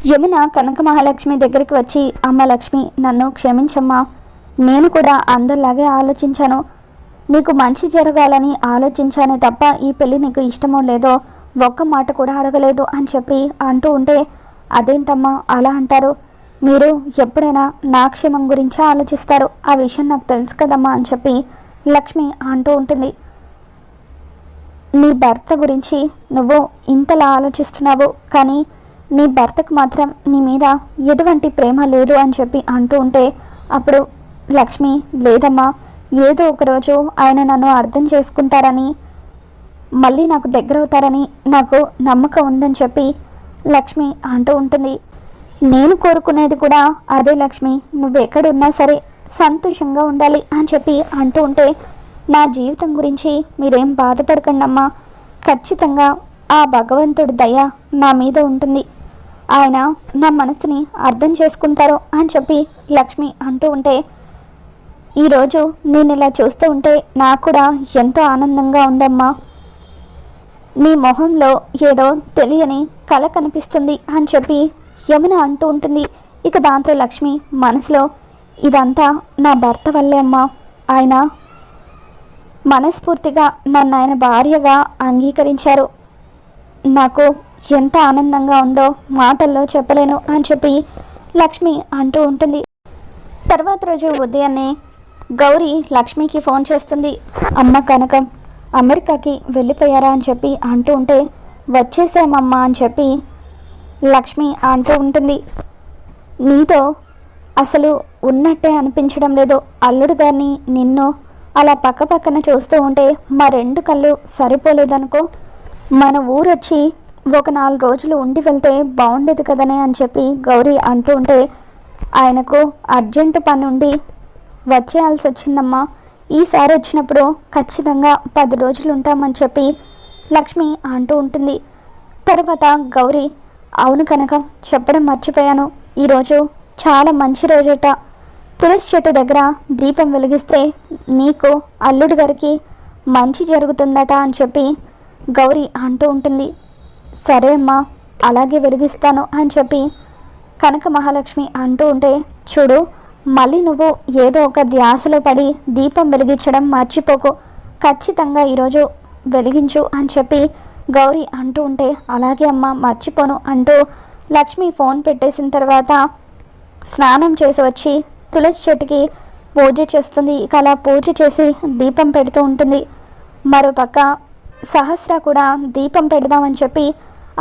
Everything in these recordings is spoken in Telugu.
యమున కనక మహాలక్ష్మి దగ్గరికి వచ్చి, అమ్మ లక్ష్మి, నన్ను క్షమించమ్మా, నేను కూడా అందరిలాగే ఆలోచించాను, నీకు మంచి జరగాలని ఆలోచించానే తప్ప ఈ పెళ్ళి నీకు ఇష్టమో లేదో ఒక్క మాట కూడా అడగలేదు అని చెప్పి అంటూ ఉంటే, అదేంటమ్మా అలా అంటారు, మీరు ఎప్పుడైనా నా క్షేమం గురించే ఆలోచిస్తారు, ఆ విషయం నాకు తెలుసు కదమ్మా అని చెప్పి లక్ష్మి అంటూ ఉంటుంది. నీ భర్త గురించి నువ్వు ఇంతలా ఆలోచిస్తున్నావు, కానీ నీ భర్తకు మాత్రం నీ మీద ఎటువంటి ప్రేమ లేదు అని చెప్పి అంటూ ఉంటే, అప్పుడు లక్ష్మి, లేదమ్మా, ఏదో ఒకరోజు ఆయన నన్ను అర్థం చేసుకుంటారని, మళ్ళీ నాకు దగ్గర అవుతారని నాకు నమ్మకం ఉందని చెప్పి లక్ష్మి అంటూ ఉంటుంది. నేను కోరుకునేది కూడా అదే లక్ష్మి, నువ్వు ఎక్కడున్నా సరే సంతోషంగా ఉండాలి అని చెప్పి అంటూ ఉంటే, నా జీవితం గురించి మీరేం బాధపడకండి అమ్మా, ఖచ్చితంగా ఆ భగవంతుడి దయ నా మీద ఉంటుంది, ఆయన నా మనసుని అర్థం చేసుకుంటారు అని చెప్పి లక్ష్మి అంటూ ఉంటే, ఈరోజు నేను ఇలా చూస్తూ ఉంటే నాకు కూడా ఎంతో ఆనందంగా ఉందమ్మా, నీ మొహంలో ఏదో తెలియని కళ కనిపిస్తుంది అని చెప్పి యమున అంటూ ఉంటుంది. ఇక దాంతో లక్ష్మి మనసులో, ఇదంతా నా భర్త వల్లే అమ్మా, ఆయన మనస్ఫూర్తిగా నన్ను ఆయన భార్యగా అంగీకరించారు, నాకు ఎంత ఆనందంగా ఉందో మాటల్లో చెప్పలేను అని చెప్పి లక్ష్మి అంటూ ఉంటుంది. తర్వాత రోజు ఉదయాన్నే గౌరీ లక్ష్మికి ఫోన్ చేస్తుంది. అమ్మ కనకం అమెరికాకి వెళ్ళిపోయారా అని చెప్పి అంటూ ఉంటే, వచ్చేసామమ్మా అని చెప్పి లక్ష్మి అంటూ ఉంటుంది. నీతో అసలు ఉన్నట్టే అనిపించడం లేదు, అల్లుడు గారిని నిన్ను అలా పక్క పక్కన చూస్తూ ఉంటే మా రెండు కళ్ళు సరిపోలేదనుకో, మన ఊరొచ్చి ఒక 4 రోజులు ఉండి వెళ్తే బాగుండేది కదనే అని చెప్పి గౌరీ అంటూ ఉంటే, ఆయనకు అర్జెంటు పని ఉండి వచ్చేయాల్సి వచ్చిందమ్మా, ఈసారి వచ్చినప్పుడు ఖచ్చితంగా 10 రోజులు ఉంటామని చెప్పి లక్ష్మి అంటూ ఉంటుంది. తర్వాత గౌరీ, అవును కనుక చెప్పడం మర్చిపోయాను, ఈరోజు చాలా మంచి రోజట, తులసి చెట్టు దగ్గర దీపం వెలిగిస్తే నీకు అల్లుడు గారికి మంచి జరుగుతుందట అని చెప్పి గౌరీ అంటూ ఉంటుంది. సరే అమ్మా, అలాగే వెలిగిస్తాను అని చెప్పి కనక మహాలక్ష్మి అంటూ ఉంటే, చూడు మళ్ళీ నువ్వు ఏదో ఒక ధ్యాసలో పడి దీపం వెలిగించడం మర్చిపోకు, ఖచ్చితంగా ఈరోజు వెలిగించు అని చెప్పి గౌరీ అంటూ ఉంటే, అలాగే అమ్మ మర్చిపోను అంటూ లక్ష్మి ఫోన్ పెట్టేసిన తర్వాత స్నానం చేసి వచ్చి తులసి చెట్టుకి పూజ చేస్తుంది. ఇక అలా పూజ చేసి దీపం పెడుతూ ఉంటుంది. మరోపక్క సహస్ర కూడా దీపం పెడదామని చెప్పి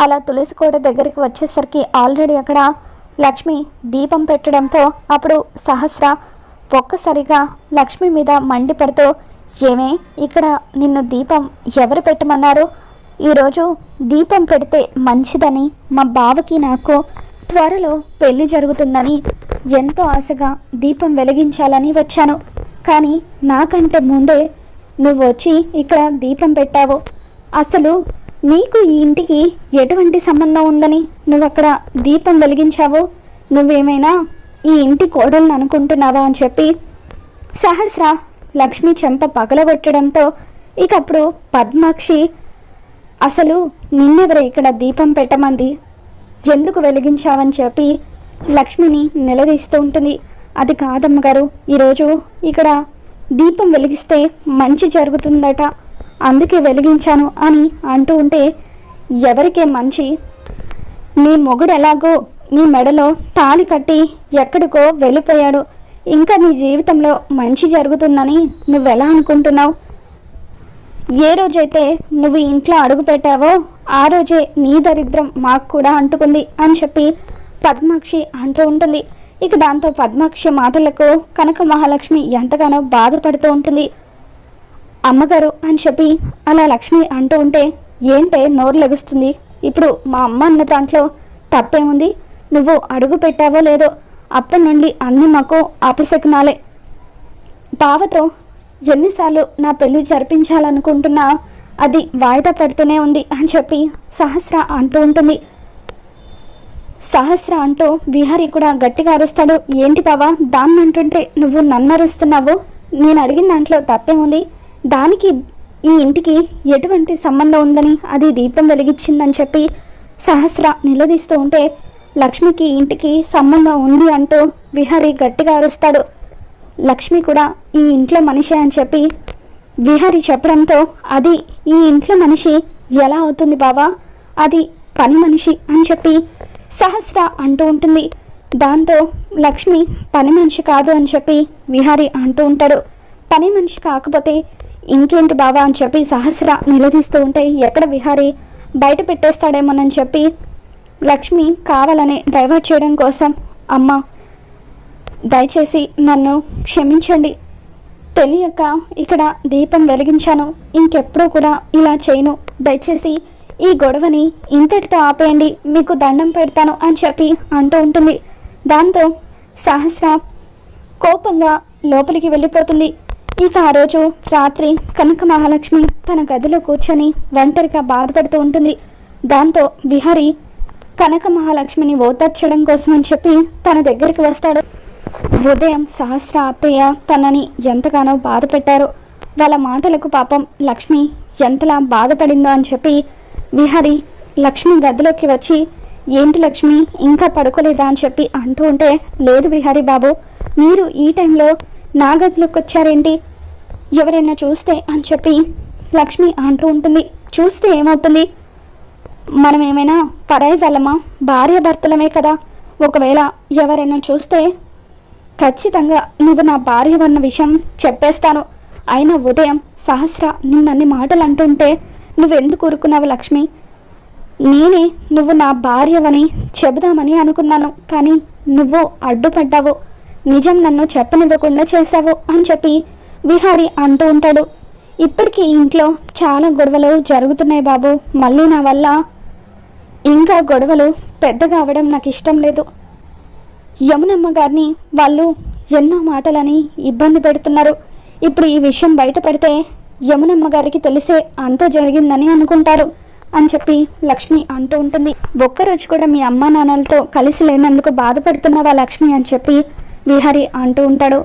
అలా తులసి కోట దగ్గరికి వచ్చేసరికి ఆల్రెడీ అక్కడ లక్ష్మి దీపం పెట్టడంతో అప్పుడు సహస్ర ఒక్కసారిగా లక్ష్మి మీద మండిపడుతూ, ఏమే ఇక్కడ నిన్ను దీపం ఎవరు పెట్టమన్నారు, ఈరోజు దీపం పెడితే మంచిదని మా బావకి నాకు త్వరలో పెళ్లి జరుగుతుందని ఎంతో ఆశగా దీపం వెలిగించాలని వచ్చాను, కానీ నాకంటే ముందే నువ్వు వచ్చి ఇక్కడ దీపం పెట్టావు, అసలు నీకు ఈ ఇంటికి ఎటువంటి సంబంధం ఉందని నువ్వు అక్కడ దీపం వెలిగించావు, నువ్వేమైనా ఈ ఇంటి కోడలను అనుకుంటున్నావా అని చెప్పి సహస్ర లక్ష్మి చెంప పగలగొట్టడంతో ఇక అప్పుడు పద్మాక్షి, అసలు నిన్నెవరు ఇక్కడ దీపం పెట్టమంది, ఎందుకు వెలిగించావని చెప్పి లక్ష్మిని నిలదీస్తూ ఉంటుంది. అది కాదమ్మగారు, ఈరోజు ఇక్కడ దీపం వెలిగిస్తే మంచి జరుగుతుందట, అందుకే వెలిగించాను అని అంటూ ఉంటే, ఎవరికే మంచి, నీ మొగుడు ఎలాగో నీ మెడలో తాళి కట్టి ఎక్కడికో వెళ్ళిపోయాడు, ఇంకా నీ జీవితంలో మంచి జరుగుతుందని నువ్వెలా అనుకుంటున్నావు, ఏ రోజైతే నువ్వు ఇంట్లో అడుగు పెట్టావో ఆ రోజే నీ దరిద్రం మాకు కూడా అంటుకుంది అని చెప్పి పద్మాక్షి అంటూ ఉంటుంది. ఇక దాంతో పద్మాక్షి మాటలకు కనక మహాలక్ష్మి ఎంతగానో బాధపడుతూ ఉంటుంది. అమ్మగారు అని చెప్పి అలా లక్ష్మి అంటూ ఉంటే, ఏంటే నోరు లెగుస్తుంది, ఇప్పుడు మా అమ్మ అన్న దాంట్లో తప్పేముంది, నువ్వు అడుగు పెట్టావో లేదో అప్పటి నుండి అన్నీ మాకు అపశకునాలే, బావతో ఎన్నిసార్లు నా పెళ్లి జరిపించాలనుకుంటున్నా అది వాయిదా పడుతూనే ఉంది అని చెప్పి సహస్ర అంటూ ఉంటుంది. సహస్ర అంటూ విహారీ కూడా గట్టిగా అరుస్తాడు. ఏంటి బావా దాన్ని అంటుంటే నువ్వు నన్ను అరుస్తున్నావు, నేను అడిగిన దాంట్లో తప్పేముంది, దానికి ఈ ఇంటికి ఎటువంటి సంబంధం ఉందని అది దీపం వెలిగించిందని చెప్పి సహస్ర నిలదీస్తూ ఉంటే లక్ష్మికి ఇంటికి సంబంధం ఉంది అంటూ విహారీ గట్టిగా అరుస్తాడు. లక్ష్మి కూడా ఈ ఇంట్లో మనిషి అని చెప్పి విహారీ చెప్పడంతో అది ఈ ఇంట్లో మనిషి ఎలా అవుతుంది బావా, అది పని మనిషి అని చెప్పి సహస్ర అంటూ ఉంటుంది. దాంతో లక్ష్మి పని మనిషి కాదు అని చెప్పి విహారీ అంటూ ఉంటాడు. పని మనిషి కాకపోతే ఇంకేంటి బావా అని చెప్పి సహస్ర నిలదీస్తూ ఉంటే ఎక్కడ విహారీ బయట పెట్టేస్తాడేమోనని చెప్పి లక్ష్మి కావాలని డైవర్ట్ చేయడం కోసం, అమ్మ దయచేసి నన్ను క్షమించండి, తెలియక ఇక్కడ దీపం వెలిగించాను, ఇంకెప్పుడూ కూడా ఇలా చేయను, దయచేసి ఈ గొడవని ఇంతటితో ఆపేయండి, మీకు దండం పెడతాను అని చెప్పి అంటూ ఉంటుంది. దాంతో సహస్ర కోపంగా లోపలికి వెళ్ళిపోతుంది. ఇక ఆ రోజు రాత్రి కనక మహాలక్ష్మి తన గదిలో కూర్చొని ఒంటరిగా బాధపడుతూ ఉంటుంది. దాంతో విహారీ కనక మహాలక్ష్మిని ఓదార్చడం కోసం అని చెప్పి తన దగ్గరికి వస్తాడు. ఉదయం సహస్ర అత్తయ్య తనని ఎంతగానో బాధ పెట్టారు. వాళ్ళ మాటలకు పాపం లక్ష్మి ఎంతలా బాధపడిందో అని చెప్పి విహారీ లక్ష్మి గదిలోకి వచ్చి, ఏంటి లక్ష్మి ఇంకా పడుకోలేదా అని చెప్పి అంటూ ఉంటే, లేదు విహారీ బాబు, మీరు ఈ టైంలో నా గదిలోకి వచ్చారేంటి, ఎవరైనా చూస్తే అని చెప్పి లక్ష్మి అంటూ ఉంటుంది. చూస్తే ఏమవుతుంది, మనం ఏమైనా పరాయి వాళ్ళమా, భార్య భర్తలమే కదా, ఒకవేళ ఎవరైనా చూస్తే ఖచ్చితంగా నువ్వు నా భార్య అన్న విషయం చెప్పేస్తాను. అయినా ఉదయం సహస్ర నిన్నన్ని మాటలు అంటుంటే నువ్వెందుకు ఊరుకున్నావు లక్ష్మి, నేనే నువ్వు నా భార్యవని చెబుదామని అనుకున్నాను, కానీ నువ్వు అడ్డుపడ్డావు, నిజం నన్ను చెప్పనివ్వకుండా చేశావు అని చెప్పి విహారీ అంటూ ఉంటాడు. ఇప్పటికీ ఇంట్లో చాలా గొడవలు జరుగుతున్నాయి బాబు, మళ్ళీ నా వల్ల ఇంకా గొడవలు పెద్దగా అవ్వడం నాకు ఇష్టం లేదు. యమునమ్మ గారిని వాళ్ళు ఎన్నో మాటలని ఇబ్బంది పెడుతున్నారు. ఇప్పుడు ఈ విషయం బయటపడితే యమునమ్మ గారికి తెలిసే అంత జరిగిందని అనుకుంటారు అని చెప్పి లక్ష్మి అంటూ ఉంటుంది. ఒక్కరోజు కూడా మీ అమ్మా నాన్నలతో కలిసి లేనందుకు బాధపడుతున్నావా లక్ష్మి అని చెప్పి విహారీ అంటూ ఉంటాడు.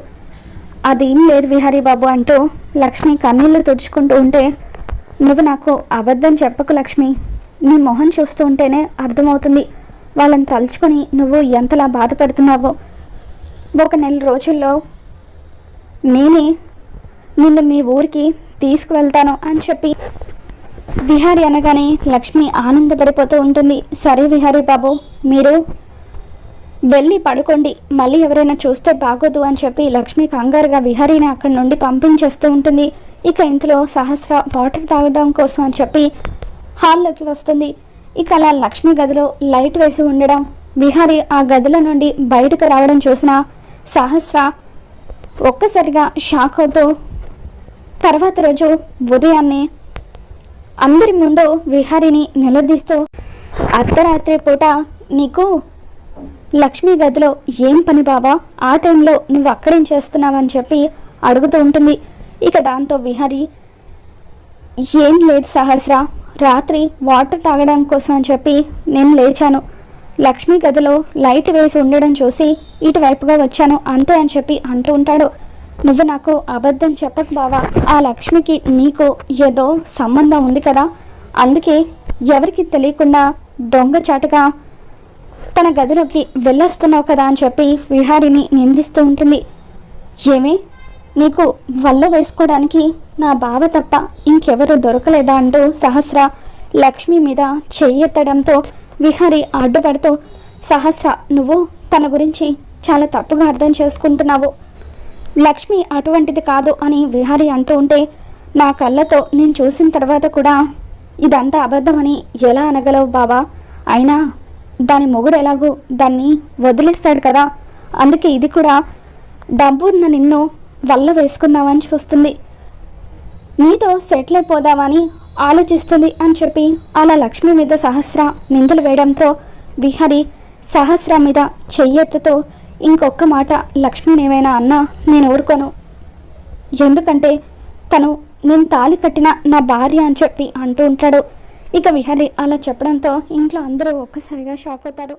అదేం లేదు విహారీ బాబు అంటూ లక్ష్మి కన్నీళ్లు తుడుచుకుంటూ ఉంటే, నువ్వు నాకు అబద్ధం చెప్పకు లక్ష్మి, నీ మొహం చూస్తూ ఉంటేనే అర్థమవుతుంది వాళ్ళని తలుచుకొని నువ్వు ఎంతలా బాధపడుతున్నావో. ఒక నెల రోజుల్లో నేనే నిన్ను మీ ఊరికి తీసుకువెళ్తాను అని చెప్పి విహారీ అనగానే లక్ష్మి ఆనందపడిపోతూ ఉంటుంది. సరే విహారీ బాబు, మీరు వెళ్ళి పడుకోండి, మళ్ళీ ఎవరైనా చూస్తే బాగోదు అని చెప్పి లక్ష్మి కంగారుగా విహారీని అక్కడి నుండి పంపించేస్తూ ఉంటుంది. ఇక ఇంతలో సహస్ర వాటర్ తాగడం కోసం అని చెప్పి హాల్లోకి వస్తుంది. ఇక అలా లక్ష్మి గదిలో లైట్ వేసి ఉండడం, విహారీ ఆ గదిలో నుండి బయటకు రావడం చూసిన సహస్ర ఒక్కసారిగా షాక్ అవుతూ తర్వాత రోజు ఉదయాన్నే అందరి ముందు విహారీని నిలదీస్తూ, అర్ధరాత్రి పూట నీకు లక్ష్మి గదిలో ఏం పని బావా, ఆ టైంలో నువ్వు అక్కడేం చేస్తున్నావని చెప్పి అడుగుతూ ఉంటుంది. ఇక దాంతో విహారీ, ఏం లేదు సహస్ర, రాత్రి వాటర్ తాగడం కోసం అని చెప్పి నేను లేచాను, లక్ష్మి గదిలో లైట్ వేసి ఉండడం చూసి ఇటువైపుగా వచ్చాను అంతే అని చెప్పి అంటూ ఉంటాడు. నువ్వు నాకు అబద్ధం చెప్పకు బావా, ఆ లక్ష్మికి నీకు ఏదో సంబంధం ఉంది కదా, అందుకే ఎవరికి తెలియకుండా దొంగచాటుగా తన గదిలోకి వెళ్ళొస్తున్నావు కదా అని చెప్పి విహారీని నిందిస్తూ ఉంటుంది. ఏమే, నీకు వల్ల వేసుకోవడానికి నా బావ తప్ప ఇంకెవరు దొరకలేదా అంటూ సహస్ర లక్ష్మి మీద చెయ్యెత్తడంతో విహారీ అడ్డుపడుతూ, సహస్ర నువ్వు తన గురించి చాలా తప్పుగా అర్థం చేసుకుంటున్నావు, లక్ష్మి అటువంటిది కాదు అని విహారీ అంటూ ఉంటే, నా కళ్ళతో నేను చూసిన తర్వాత కూడా ఇదంతా అబద్ధమని ఎలా అనగలవు బావా, అయినా దాని మొగుడు ఎలాగూ దాన్ని వదిలేస్తాడు కదా, అందుకే ఇది కూడా డబ్బున్న నిన్ను వల్ల వేసుకుందామని చూస్తుంది, నీతో సెటిల్ అయిపోదామని ఆలోచిస్తుంది అని చెప్పి అలా లక్ష్మి మీద సహస్ర నిందలు వేయడంతో విహారీ సహస్ర మీద చెయ్యెత్తుతో, ఇంకొక మాట లక్ష్మిని ఏమైనా అన్నా నేను ఊరుకోను, ఎందుకంటే తను నేను తాళి కట్టిన నా భార్య అని చెప్పి అంటూ ఉంటాడు. ఇక విహారీ అలా చెప్పడంతో ఇంట్లో అందరూ ఒక్కసారిగా షాక్ అవుతారు.